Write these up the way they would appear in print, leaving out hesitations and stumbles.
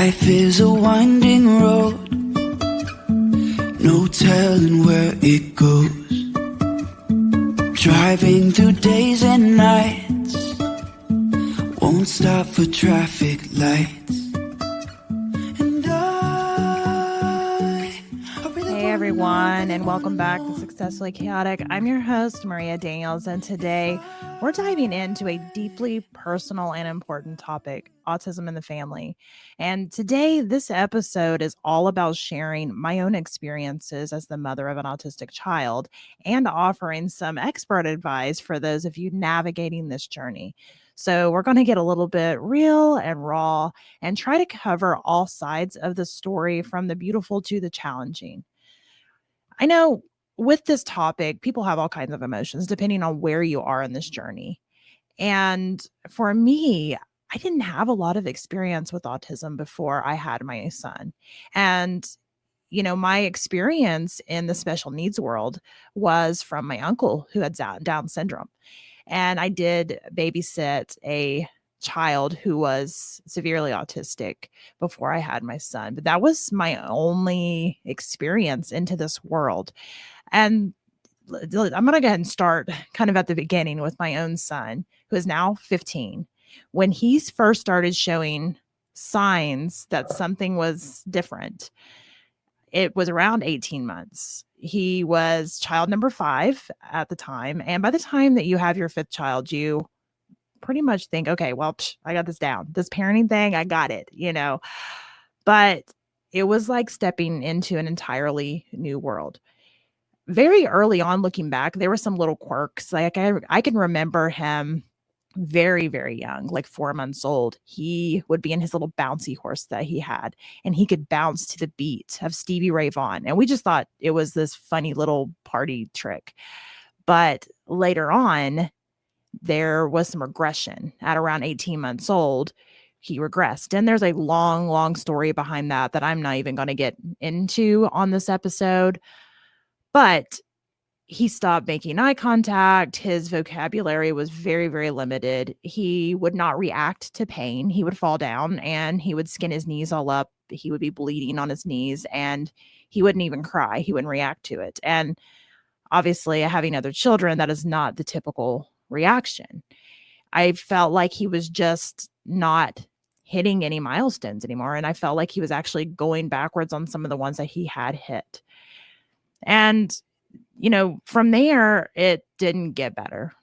Life is a winding road, no telling where it goes. Driving through days and nights, won't stop for traffic lights. And Hey everyone, and welcome back to Successfully Chaotic. I'm your host, Maria Daniels, and today we're diving into a deeply personal and important topic, autism in the family. And today, this episode is all about sharing my own experiences as the mother of an autistic child and offering some expert advice for those of you navigating this journey. So, we're going to get a little bit real and raw and try to cover all sides of the story from the beautiful to the challenging. I know with this topic, people have all kinds of emotions depending on where you are in this journey. And for me, I didn't have a lot of experience with autism before I had my son. And, my experience in the special needs world was from my uncle who had Down syndrome. And I did babysit a child who was severely autistic before I had my son. But that was my only experience into this world. And I'm going to go ahead and start kind of at the beginning with my own son, who is now 15. When he first started showing signs that something was different, it was around 18 months. He was child number 5 at the time. And by the time that you have your 5th child, you pretty much think, okay, well, I got this down. This parenting thing, I got it, But it was like stepping into an entirely new world. Very early on, looking back, there were some little quirks. Like I can remember him very, very young, like 4 months old. He would be in his little bouncy horse that he had, and he could bounce to the beat of Stevie Ray Vaughan. And we just thought it was this funny little party trick. But later on, there was some regression at around 18 months old. He regressed. And there's a long, long story behind that I'm not even going to get into on this episode. But he stopped making eye contact. His vocabulary was very, very limited. He would not react to pain. He would fall down and he would skin his knees all up. He would be bleeding on his knees and he wouldn't even cry. He wouldn't react to it. And obviously, having other children, that is not the typical reaction. I felt like he was just not hitting any milestones anymore. And I felt like he was actually going backwards on some of the ones that he had hit. And from there, it didn't get better.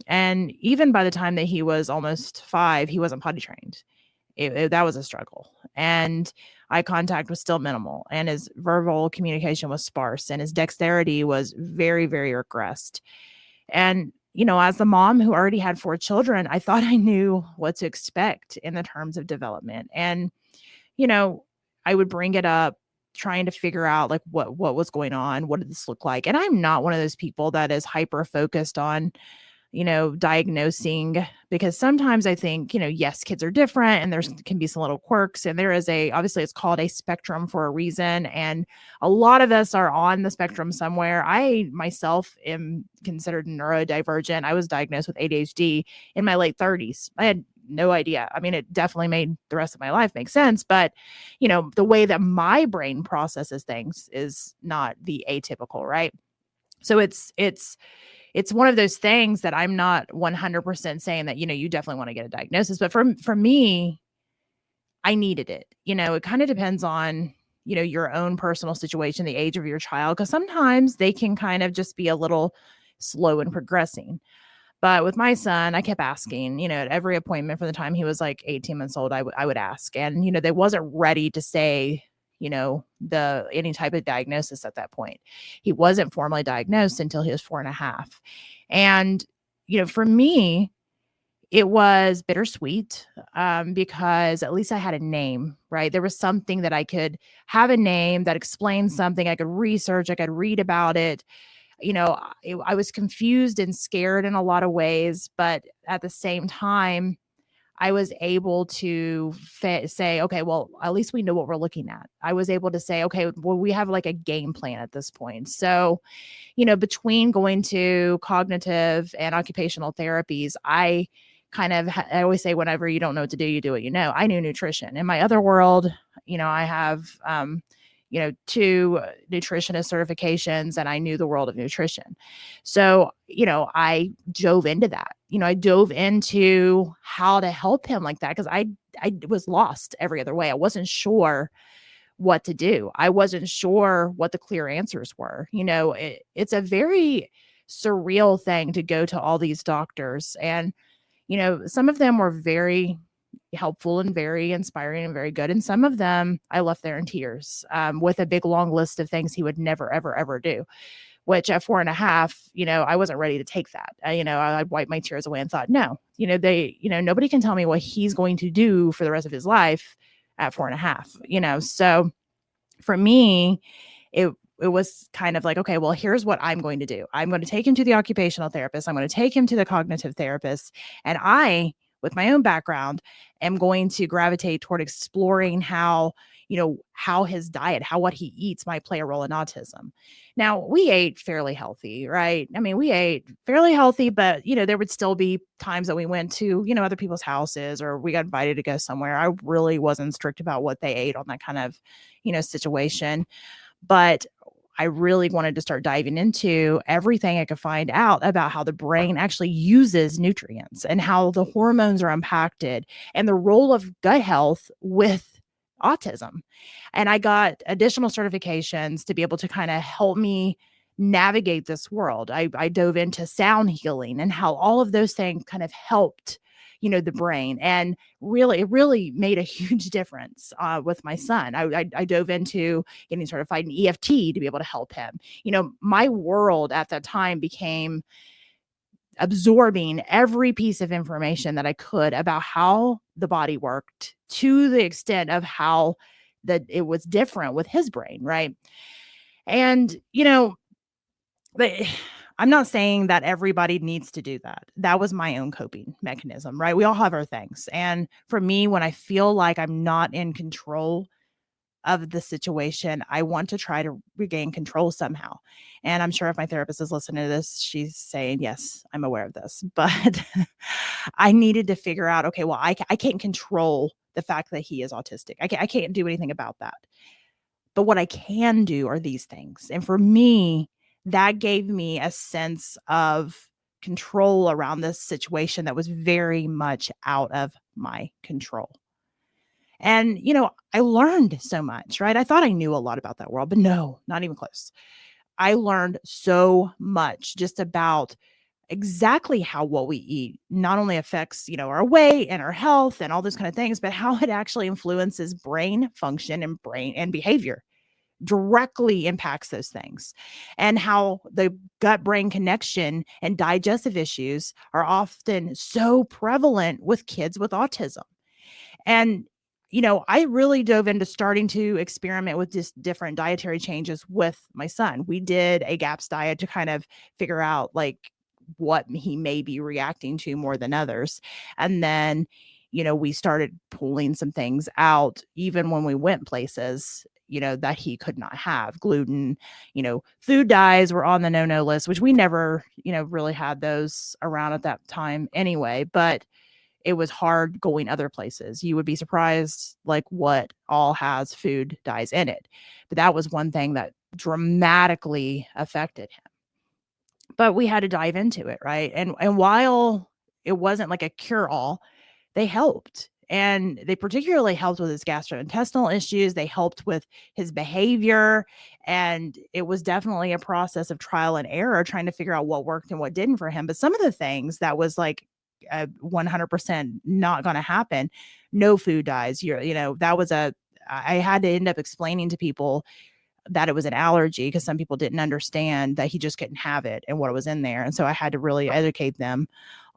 And even by the time that he was almost 5, he wasn't potty trained. That was a struggle. And eye contact was still minimal. And his verbal communication was sparse. And his dexterity was very, very regressed. And, as the mom who already had 4 children, I thought I knew what to expect in the terms of development. And, I would bring it up trying to figure out like what was going on. What did this look like? And I'm not one of those people that is hyper focused on, diagnosing, because sometimes I think, yes, kids are different and there can be some little quirks, and there is obviously it's called a spectrum for a reason. And a lot of us are on the spectrum somewhere. I myself am considered neurodivergent. I was diagnosed with ADHD in my late 30s. I had no idea. I mean, it definitely made the rest of my life make sense. But, the way that my brain processes things is not the atypical, right? So it's one of those things that I'm not 100% saying that, you definitely want to get a diagnosis. But for me, I needed it. It kind of depends on, your own personal situation, the age of your child, because sometimes they can kind of just be a little slow in progressing. But with my son, I kept asking, at every appointment from the time he was like 18 months old, I would ask. And, they wasn't ready to say, any type of diagnosis at that point. He wasn't formally diagnosed until he was 4.5. And, for me, it was bittersweet because at least I had a name, right? There was something that I could have a name that explained something. I could research, I could read about it. I was confused and scared in a lot of ways, but at the same time, I was able to say, okay, well, at least we know what we're looking at. I was able to say, okay, well, we have like a game plan at this point. So, between going to cognitive and occupational therapies, I I always say, whenever you don't know what to do, you do what you know. I knew nutrition. In my other world, I have, 2 nutritionist certifications, and I knew the world of nutrition. So, I dove into that. I dove into how to help him like that, because I was lost every other way. I wasn't sure what to do. I wasn't sure what the clear answers were. It's a very surreal thing to go to all these doctors, and some of them were very helpful and very inspiring and very good. And some of them I left there in tears, with a big long list of things he would never, ever, ever do, which at 4.5, I wasn't ready to take that. I wiped my tears away and thought, no, nobody can tell me what he's going to do for the rest of his life at 4.5, so for me, it was kind of like, okay, well, here's what I'm going to do. I'm going to take him to the occupational therapist. I'm going to take him to the cognitive therapist. And I, with my own background, am going to gravitate toward exploring how his diet, what he eats might play a role in autism. Now, we ate fairly healthy, right? I mean, we ate fairly healthy, but, there would still be times that we went to, other people's houses, or we got invited to go somewhere. I really wasn't strict about what they ate on that kind of, situation. But I really wanted to start diving into everything I could find out about how the brain actually uses nutrients and how the hormones are impacted, and the role of gut health with autism. And I got additional certifications to be able to kind of help me navigate this world. I dove into sound healing and how all of those things kind of helped, the brain. And really, it really made a huge difference with my son. I dove into getting certified in EFT to be able to help him. My world at that time became absorbing every piece of information that I could about how the body worked, to the extent of how that it was different with his brain, right? And but I'm not saying that everybody needs to do that. That was my own coping mechanism, right? We all have our things. And for me, when I feel like I'm not in control of the situation, I want to try to regain control somehow. And I'm sure if my therapist is listening to this, she's saying, yes, I'm aware of this. But I needed to figure out, okay, well, I can't control the fact that he is autistic. I can't do anything about that. But what I can do are these things. And for me, that gave me a sense of control around this situation that was very much out of my control. And, I learned so much, right? I thought I knew a lot about that world, but no, not even close. I learned so much just about exactly how what we eat not only affects, our weight and our health and all those kind of things, but how it actually influences brain function and brain and behavior, directly impacts those things, and how the gut brain connection and digestive issues are often so prevalent with kids with autism. And, I really dove into starting to experiment with just different dietary changes with my son. We did a GAPS diet to kind of figure out like what he may be reacting to more than others. And then, we started pulling some things out, even when we went places, that he could not have. Gluten, food dyes were on the no list, which we never, really had those around at that time anyway. But it was hard going other places. You would be surprised like what all has food dyes in it. But that was one thing that dramatically affected him. But we had to dive into it, right? And while it wasn't like a cure all, they helped. And they particularly helped with his gastrointestinal issues. They helped with his behavior. And it was definitely a process of trial and error, trying to figure out what worked and what didn't for him. But some of the things that was like 100% not going to happen, no food dyes. That was I had to end up explaining to people that it was an allergy, because some people didn't understand that he just couldn't have it and what was in there. And so I had to really educate them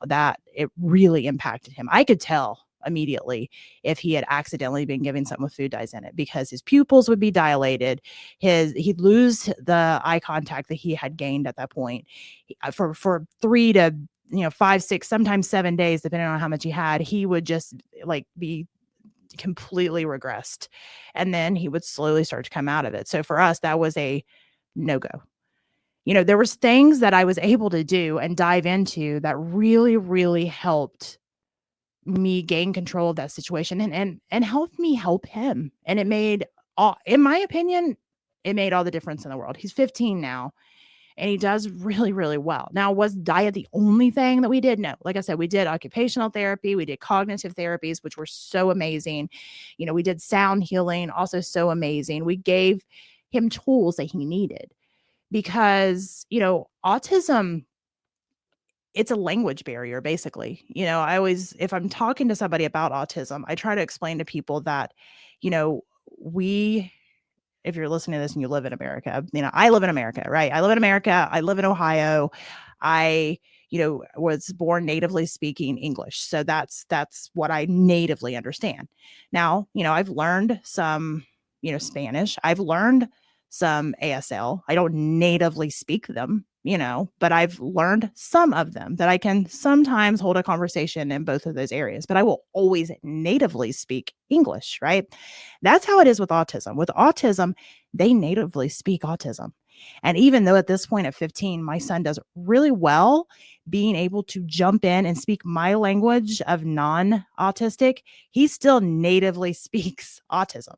that it really impacted him. I could tell immediately if he had accidentally been giving something with food dyes in it, because his pupils would be dilated. He'd lose the eye contact that he had gained at that point for 3 to 5, 6, sometimes 7 days, depending on how much he had. He would just like be completely regressed, and then he would slowly start to come out of it. So for us, that was a no-go. There was things that I was able to do and dive into that really, really helped me gain control of that situation and help me help him. And it made all, in my opinion, it made all the difference in the world. He's 15 now and he does really, really well. Now, was diet the only thing that we did? No. Like I said, we did occupational therapy, we did cognitive therapies, which were so amazing. We did sound healing, also so amazing. We gave him tools that he needed because, autism, it's a language barrier, basically. I always, if I'm talking to somebody about autism, I try to explain to people that, you know, we, if you're listening to this and you live in America, I live in America, right? I live in America. I live in Ohio. I, was born natively speaking English. So that's what I natively understand. Now, I've learned some, Spanish. I've learned some ASL. I don't natively speak them, but I've learned some of them that I can sometimes hold a conversation in both of those areas, but I will always natively speak English, right? That's how it is with autism. With autism, they natively speak autism. And even though at this point at 15, my son does really well being able to jump in and speak my language of non-autistic, he still natively speaks autism.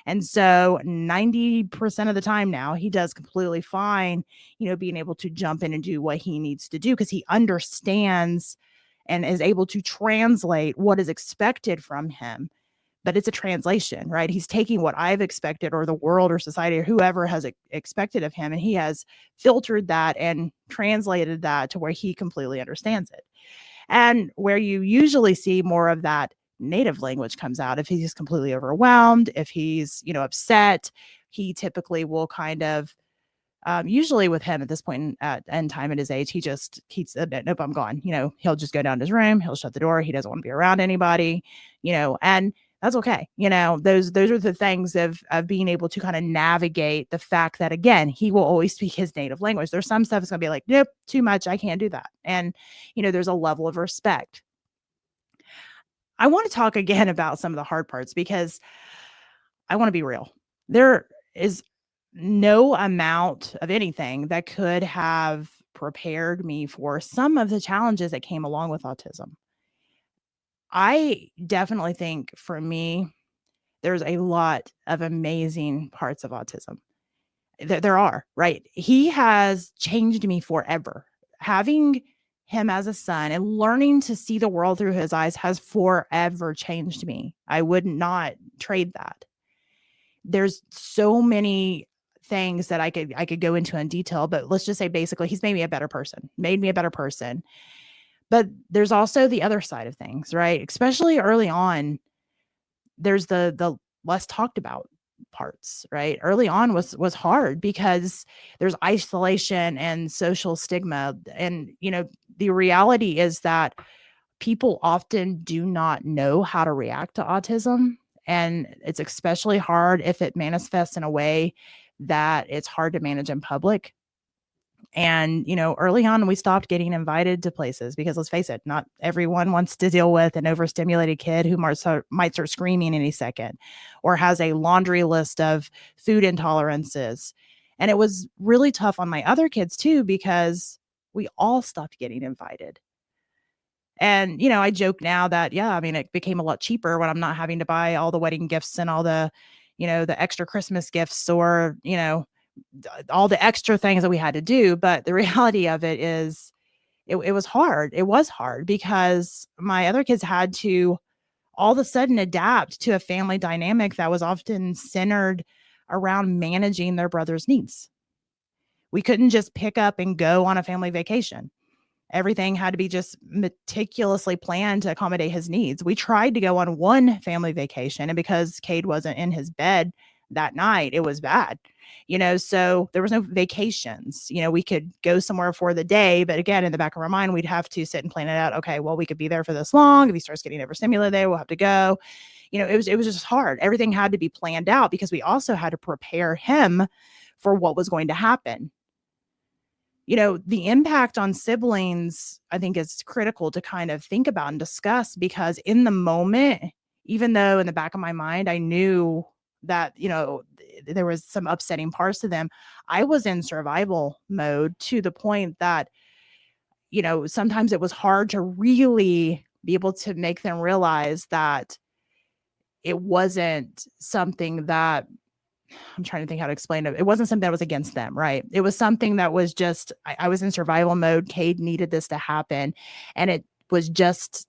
And so 90% of the time now, he does completely fine, being able to jump in and do what he needs to do because he understands and is able to translate what is expected from him. But it's a translation, right? He's taking what I've expected or the world or society or whoever has expected of him, and he has filtered that and translated that to where he completely understands it. And where you usually see more of that native language comes out if he's completely overwhelmed, if he's, upset, he typically will kind of usually with him at this point at end time at his age, he just keeps nope, I'm gone. He'll just go down to his room, he'll shut the door, he doesn't want to be around anybody, and that's okay. Those are the things of being able to kind of navigate the fact that again, he will always speak his native language. There's some stuff that's gonna be like, nope, too much, I can't do that. And there's a level of respect. I want to talk again about some of the hard parts because I want to be real. There is no amount of anything that could have prepared me for some of the challenges that came along with autism. I definitely think for me, there's a lot of amazing parts of autism. There are, right? He has changed me forever. Having him as a son and learning to see the world through his eyes has forever changed me. I would not trade that. There's so many things that I could go into in detail, but let's just say basically he's made me a better person, made me a better person. But there's also the other side of things, right? Especially early on, there's the less talked about parts, right? Early on was hard because there's isolation and social stigma. And, the reality is that people often do not know how to react to autism. And it's especially hard if it manifests in a way that it's hard to manage in public. And, early on, we stopped getting invited to places because let's face it, not everyone wants to deal with an overstimulated kid who might start screaming any second or has a laundry list of food intolerances. And it was really tough on my other kids too, because we all stopped getting invited. And, I joke now that, yeah, I mean, it became a lot cheaper when I'm not having to buy all the wedding gifts and all the, the extra Christmas gifts or, all the extra things that we had to do. But the reality of it is it was hard. It was hard because my other kids had to all of a sudden adapt to a family dynamic that was often centered around managing their brother's needs. We couldn't just pick up and go on a family vacation. Everything had to be just meticulously planned to accommodate his needs. We tried to go on one family vacation, and because Cade wasn't in his bed that night, it was bad. So there was no vacations. We could go somewhere for the day, but again, in the back of our mind, we'd have to sit and plan it out. Okay, well, we could be there for this long. If he starts getting overstimulated there, we'll have to go. It was just hard. Everything had to be planned out because we also had to prepare him for what was going to happen. The impact on siblings, I think, is critical to kind of think about and discuss because in the moment, even though in the back of my mind, I knew that, there was some upsetting parts to them, I was in survival mode to the point that, sometimes it was hard to really be able to make them realize that it wasn't something that I'm trying to think how to explain it. It wasn't something that was against them, right? It was something that was just, I was in survival mode. Cade needed this to happen. And it was just,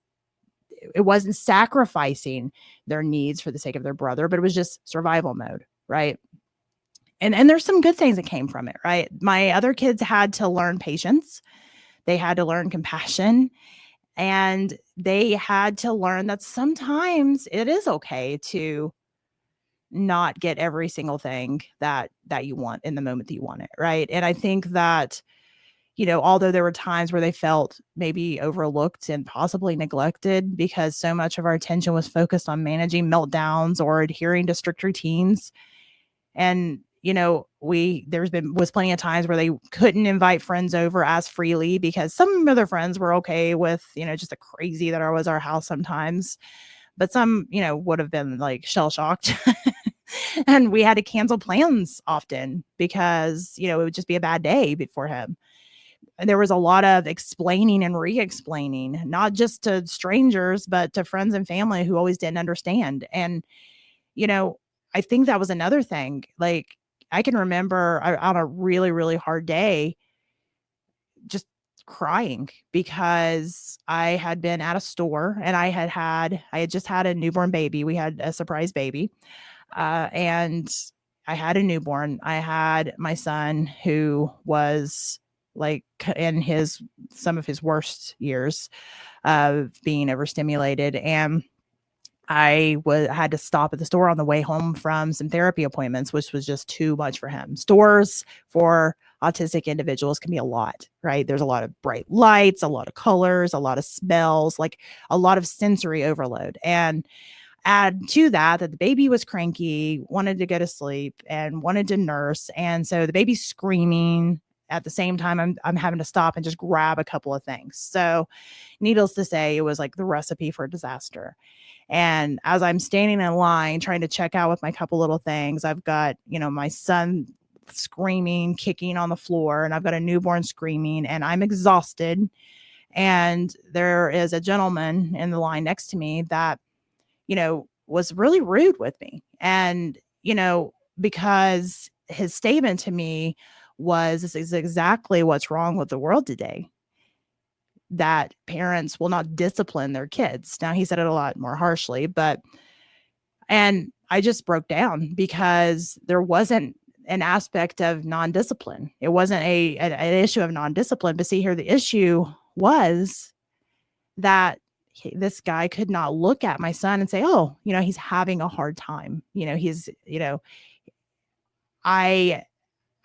it wasn't sacrificing their needs for the sake of their brother, but it was just survival mode, right? And there's some good things that came from it, right? My other kids had to learn patience. They had to learn compassion, and they had to learn that sometimes it is okay to not get every single thing that you want in the moment that you want it, right? And I think that, although there were times where they felt maybe overlooked and possibly neglected because so much of our attention was focused on managing meltdowns or adhering to strict routines. And, was plenty of times where they couldn't invite friends over as freely because some of their friends were okay with, just the crazy that was our house sometimes. But some, would have been like shell shocked. And we had to cancel plans often because, it would just be a bad day for him. And there was a lot of explaining and re-explaining, not just to strangers, but to friends and family who always didn't understand. And, I think that was another thing. Like, I can remember on a really, really hard day, just crying because I had been at a store and I had just had a newborn baby. We had a surprise baby. And I had a newborn. I had my son who was like in some of his worst years of being overstimulated. And had to stop at the store on the way home from some therapy appointments, which was just too much for him. Stores for autistic individuals can be a lot, right? There's a lot of bright lights, a lot of colors, a lot of smells, like a lot of sensory overload. And add to that the baby was cranky, wanted to go to sleep and wanted to nurse. And so the baby's screaming at the same time I'm having to stop and just grab a couple of things. So needless to say, it was like the recipe for disaster. And as I'm standing in line trying to check out with my couple little things, I've got, my son screaming, kicking on the floor, and I've got a newborn screaming, and I'm exhausted. And there is a gentleman in the line next to me that, was really rude with me. And, because his statement to me was, this is exactly what's wrong with the world today, that parents will not discipline their kids. Now, he said it a lot more harshly, and I just broke down because there wasn't an aspect of non-discipline. It wasn't an issue of non-discipline, but see here, the issue was that this guy could not look at my son and say, oh, he's having a hard time. I,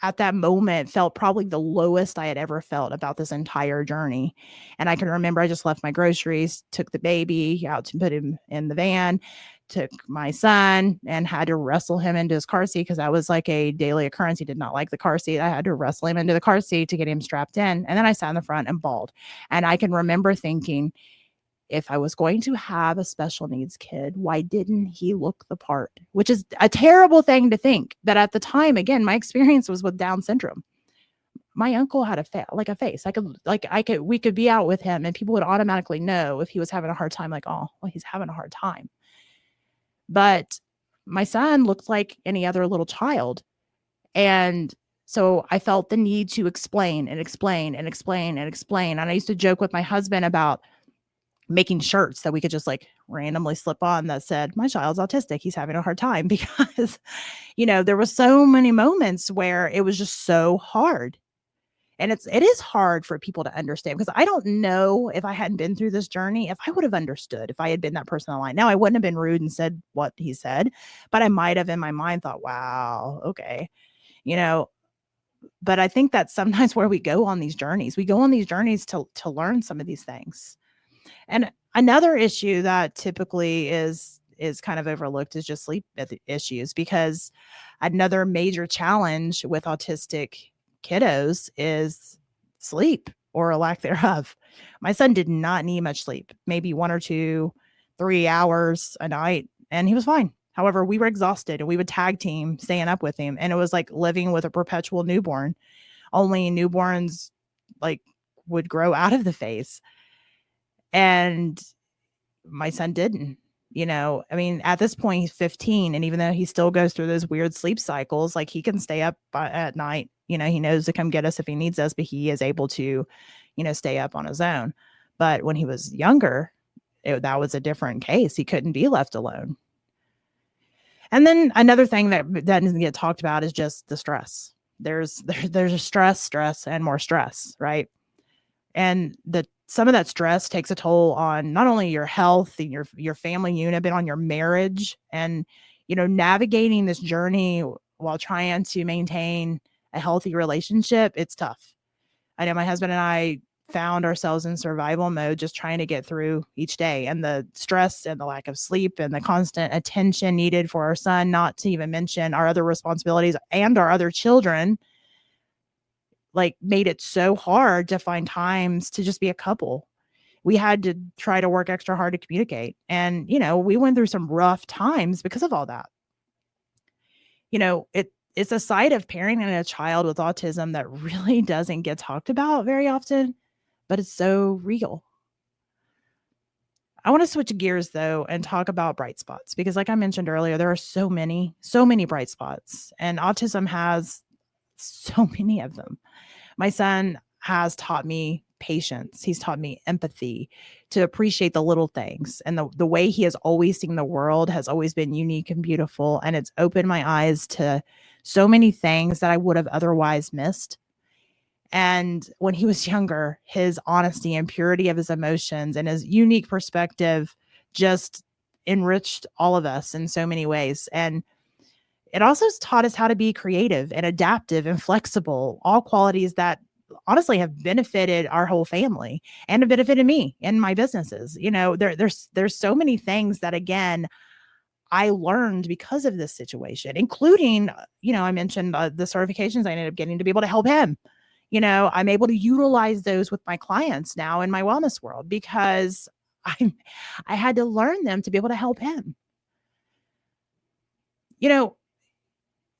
at that moment, felt probably the lowest I had ever felt about this entire journey. And I can remember I just left my groceries, took the baby out to put him in the van, took my son and had to wrestle him into his car seat because that was like a daily occurrence. He did not like the car seat. I had to wrestle him into the car seat to get him strapped in. And then I sat in the front and bawled. And I can remember thinking, if I was going to have a special needs kid, why didn't he look the part? Which is a terrible thing to think. That at the time, again, my experience was with Down syndrome. My uncle had a face. We could be out with him and people would automatically know if he was having a hard time, like, oh, well, he's having a hard time. But my son looked like any other little child. And so I felt the need to explain and explain and explain and explain. And I used to joke with my husband about making shirts that we could just like randomly slip on that said, my child's autistic, he's having a hard time, because, there was so many moments where it was just so hard. And it is hard for people to understand, because I don't know if I hadn't been through this journey, if I would have understood if I had been that person online. Now, I wouldn't have been rude and said what he said, but I might have in my mind thought, wow, okay. But I think that's sometimes where we go on these journeys. We go on these journeys to learn some of these things. And another issue that typically is kind of overlooked is just sleep issues, because another major challenge with autistic kiddos is sleep or a lack thereof. My son did not need much sleep, maybe 1 or 2, 3 hours a night, and he was fine. However, we were exhausted and we would tag team staying up with him. And it was like living with a perpetual newborn. Only newborns like would grow out of the phase. And my son didn't. I mean, at this point, he's 15. And even though he still goes through those weird sleep cycles, like he can stay up at night. He knows to come get us if he needs us, but he is able to, stay up on his own. But when he was younger, that was a different case. He couldn't be left alone. And then another thing that doesn't get talked about is just the stress. There's a stress, and more stress, right? And some of that stress takes a toll on not only your health and your family unit, but on your marriage. And navigating this journey while trying to maintain a healthy relationship, it's tough. I know my husband and I found ourselves in survival mode, just trying to get through each day, and the stress and the lack of sleep and the constant attention needed for our son, not to even mention our other responsibilities and our other children, like made it so hard to find times to just be a couple. We had to try to work extra hard to communicate. And, we went through some rough times because of all that. It's a side of parenting a child with autism that really doesn't get talked about very often, but it's so real. I want to switch gears though and talk about bright spots, because like I mentioned earlier, there are so many bright spots, and autism has so many of them. My son has taught me patience. He's taught me empathy, to appreciate the little things. And the way he has always seen the world has always been unique and beautiful. And it's opened my eyes to so many things that I would have otherwise missed. And when he was younger, his honesty and purity of his emotions and his unique perspective just enriched all of us in so many ways. And it also has taught us how to be creative and adaptive and flexible, all qualities that honestly have benefited our whole family and have benefited me and my businesses. There's so many things that, again, I learned because of this situation, including, I mentioned the certifications I ended up getting to be able to help him. I'm able to utilize those with my clients now in my wellness world, because I had to learn them to be able to help him.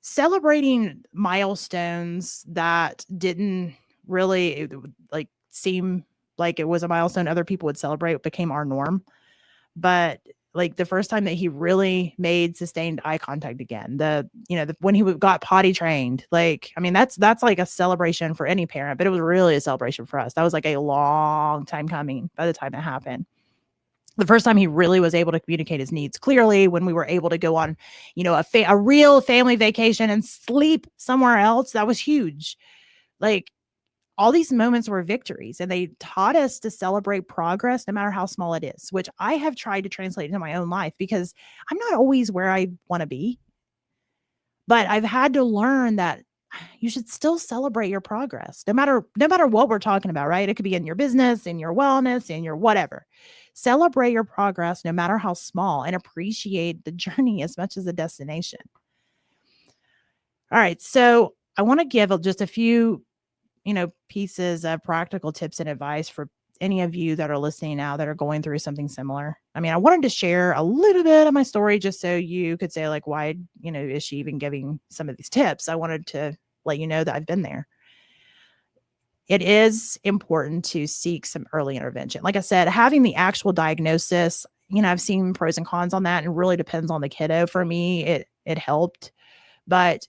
Celebrating milestones that didn't really like seem like it was a milestone other people would celebrate became our norm. But like the first time that he really made sustained eye contact again, when he got potty trained, like, I mean, that's like a celebration for any parent, but it was really a celebration for us. That was like a long time coming by the time it happened. The first time he really was able to communicate his needs clearly, when we were able to go on, a real family vacation and sleep somewhere else, that was huge. Like, all these moments were victories, and they taught us to celebrate progress, no matter how small it is, which I have tried to translate into my own life, because I'm not always where I want to be. But I've had to learn that you should still celebrate your progress, no matter what we're talking about, right? It could be in your business, in your wellness, in your whatever. Celebrate your progress, no matter how small, and appreciate the journey as much as the destination. All right. So I want to give just a few, pieces of practical tips and advice for any of you that are listening now that are going through something similar. I mean, I wanted to share a little bit of my story just so you could say, like, why, is she even giving some of these tips? I wanted to let you know that I've been there. It is important to seek some early intervention. Like I said, having the actual diagnosis, I've seen pros and cons on that, and it really depends on the kiddo. For me, it helped. But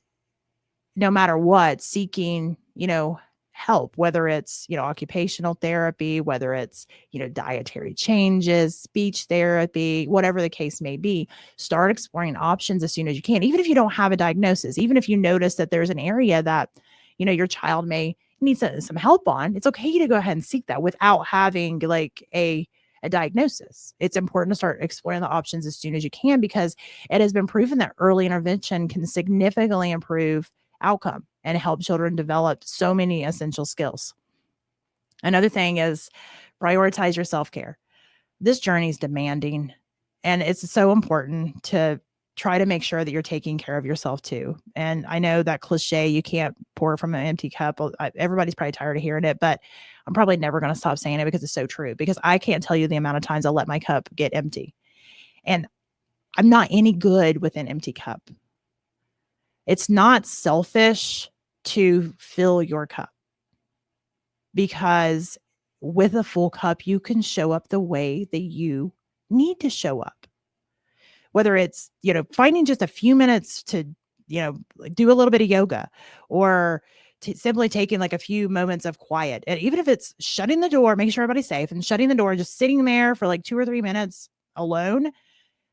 no matter what, seeking, help, whether it's, occupational therapy, whether it's, dietary changes, speech therapy, whatever the case may be, start exploring options as soon as you can. Even if you don't have a diagnosis, even if you notice that there's an area that, your child may need some help on, it's okay to go ahead and seek that without having like a diagnosis. It's important to start exploring the options as soon as you can, because it has been proven that early intervention can significantly improve outcome and help children develop so many essential skills. Another thing is prioritize your self-care. This journey is demanding, and it's so important to try to make sure that you're taking care of yourself too. And I know that cliche, you can't pour from an empty cup. Everybody's probably tired of hearing it, but I'm probably never going to stop saying it, because it's so true. Because I can't tell you the amount of times I let my cup get empty, and I'm not any good with an empty cup. It's not selfish to fill your cup, because with a full cup, you can show up the way that you need to show up. Whether it's, finding just a few minutes to, do a little bit of yoga, or simply taking like a few moments of quiet. And even if it's shutting the door, making sure everybody's safe, and shutting the door, just sitting there for like 2 or 3 minutes alone,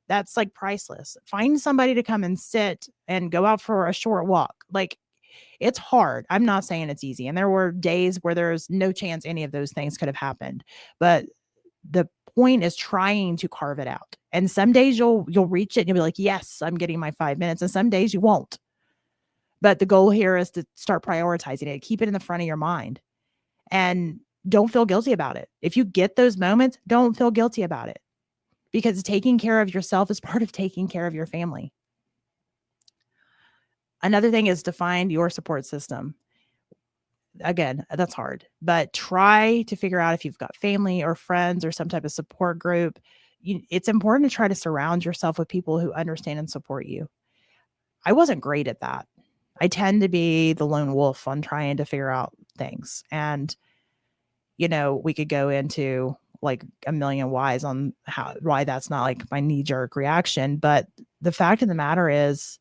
that's like priceless. Find somebody to come and sit and go out for a short walk. Like, it's hard. I'm not saying it's easy. And there were days where there's no chance any of those things could have happened. But the point is trying to carve it out. And some days you'll reach it and you'll be like, yes, I'm getting my 5 minutes. And some days you won't. But the goal here is to start prioritizing it. Keep it in the front of your mind. And don't feel guilty about it. If you get those moments, don't feel guilty about it. Because taking care of yourself is part of taking care of your family. Another thing is to find your support system. Again, that's hard, but try to figure out if you've got family or friends or some type of support group. It's important to try to surround yourself with people who understand and support you. I wasn't great at that. I tend to be the lone wolf on trying to figure out things. And, we could go into like a million whys on why that's not like my knee-jerk reaction. But the fact of the matter is,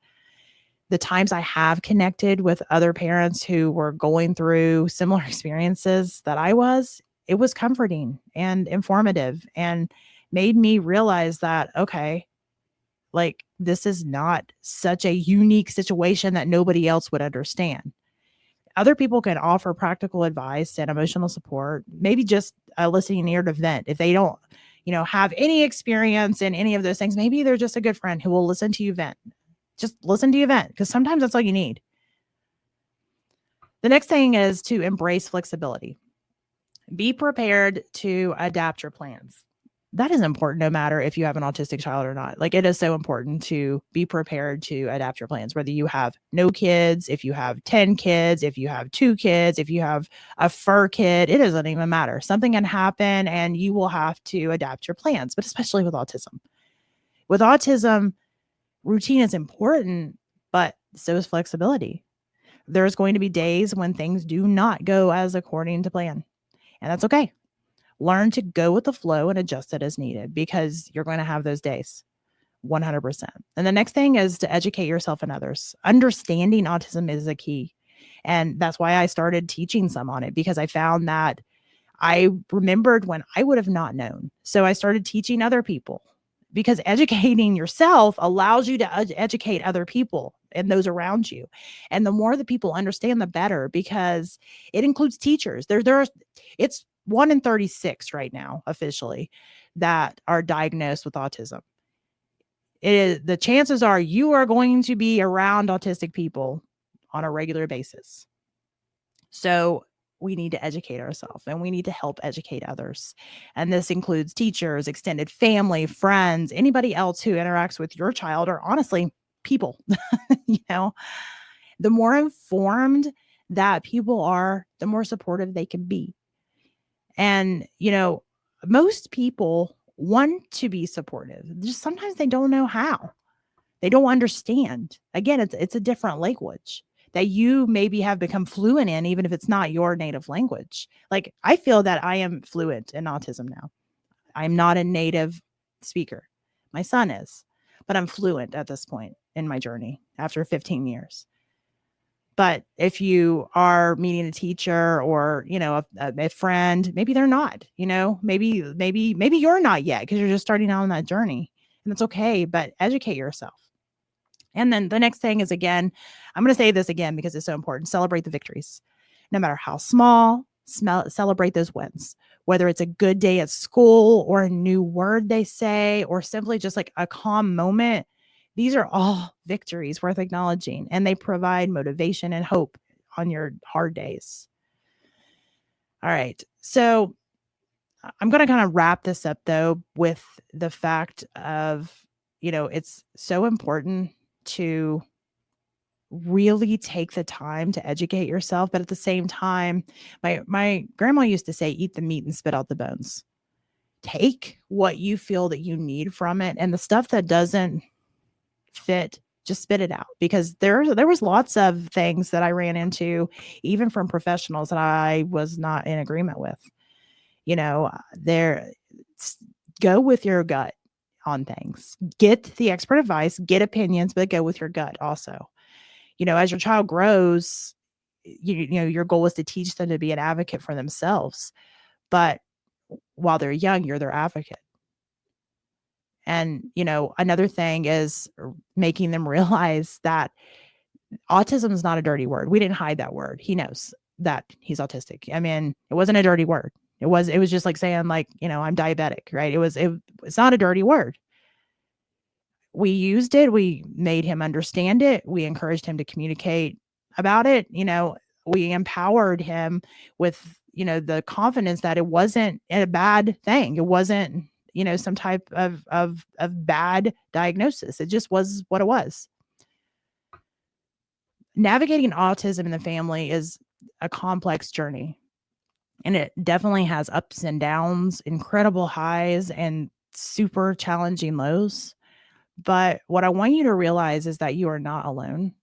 the times I have connected with other parents who were going through similar experiences that I was, it was comforting and informative and made me realize that, okay, like this is not such a unique situation that nobody else would understand. Other people can offer practical advice and emotional support, maybe just a listening ear to vent. If they don't, have any experience in any of those things, maybe they're just a good friend who will listen to you vent. Just listen to your vent, because sometimes that's all you need. The next thing is to embrace flexibility. Be prepared to adapt your plans. That is important no matter if you have an autistic child or not. Like, it is so important to be prepared to adapt your plans, whether you have no kids, if you have 10 kids, if you have 2 kids, if you have a fur kid, it doesn't even matter. Something can happen and you will have to adapt your plans, but especially with autism. With autism, routine is important, but so is flexibility. There's going to be days when things do not go as according to plan, and that's okay. Learn to go with the flow and adjust it as needed, because you're going to have those days 100%. And the next thing is to educate yourself and others. Understanding autism is a key. And that's why I started teaching some on it, because I found that I remembered when I would have not known. So I started teaching other people, because educating yourself allows you to educate other people and those around you. And the more that people understand, the better, because it includes teachers. It's 1 in 36 right now officially that are diagnosed with autism. The chances are you are going to be around autistic people on a regular basis. So we need to educate ourselves, and we need to help educate others. And this includes teachers, extended family, friends, anybody else who interacts with your child, or honestly, people. The more informed that people are, the more supportive they can be. And, most people want to be supportive. Just sometimes they don't know how. They don't understand. Again, it's a different language that you maybe have become fluent in, even if it's not your native language. Like, I feel that I am fluent in autism now. I'm not a native speaker. My son is, but I'm fluent at this point in my journey after 15 years. But if you are meeting a teacher or, a friend, maybe they're not, maybe you're not yet, because you're just starting out on that journey, and it's okay, but educate yourself. And then the next thing is, again, I'm going to say this again because it's so important. Celebrate the victories. No matter how small, celebrate those wins. Whether it's a good day at school or a new word they say, or simply just like a calm moment, these are all victories worth acknowledging, and they provide motivation and hope on your hard days. All right. So I'm going to kind of wrap this up, though, with the fact of, it's so important to really take the time to educate yourself. But at the same time, my grandma used to say, eat the meat and spit out the bones. Take what you feel that you need from it, and the stuff that doesn't fit, just spit it out, because there was lots of things that I ran into, even from professionals, that I was not in agreement with. There, go with your gut. on things. Get the expert advice, get opinions, but go with your gut also. As your child grows, your goal is to teach them to be an advocate for themselves. But while they're young, you're their advocate. And, another thing is making them realize that autism is not a dirty word. We didn't hide that word. He knows that he's autistic. I mean, it wasn't a dirty word. It was just like saying, like, I'm diabetic, right? It's not a dirty word. We used it. We made him understand it. We encouraged him to communicate about it. We empowered him with, the confidence that it wasn't a bad thing. It wasn't, some type of bad diagnosis. It just was what it was. Navigating autism in the family is a complex journey, and it definitely has ups and downs, incredible highs and super challenging lows. But what I want you to realize is that you are not alone.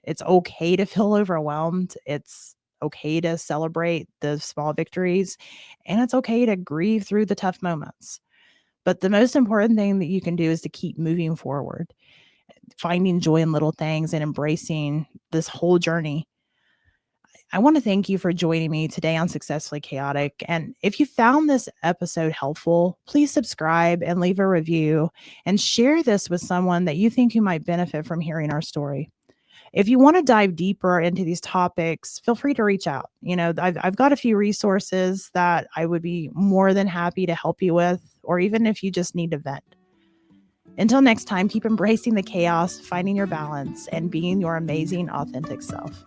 It's okay to feel overwhelmed. It's okay to celebrate the small victories, and it's okay to grieve through the tough moments. But the most important thing that you can do is to keep moving forward, finding joy in little things and embracing this whole journey. I want to thank you for joining me today on Successfully Chaotic. And if you found this episode helpful, please subscribe and leave a review and share this with someone that you think who might benefit from hearing our story. If you want to dive deeper into these topics, feel free to reach out. I've got a few resources that I would be more than happy to help you with, or even if you just need to vent. Until next time, keep embracing the chaos, finding your balance, and being your amazing, authentic self.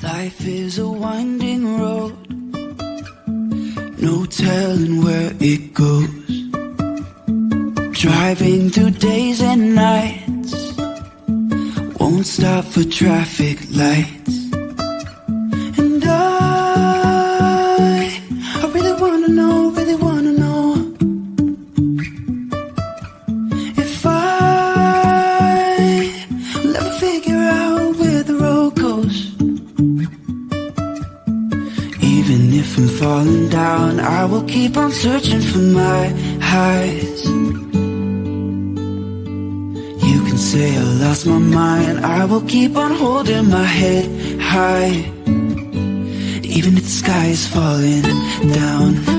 Life is a winding road, no telling where it goes. Driving through days and nights, won't stop for traffic lights. And I really wanna know, if I'll ever figure out where the road goes. Even if I'm falling down, I will keep on searching for my highs. You can say I lost my mind, I will keep on holding my head high. Even if the sky is falling down.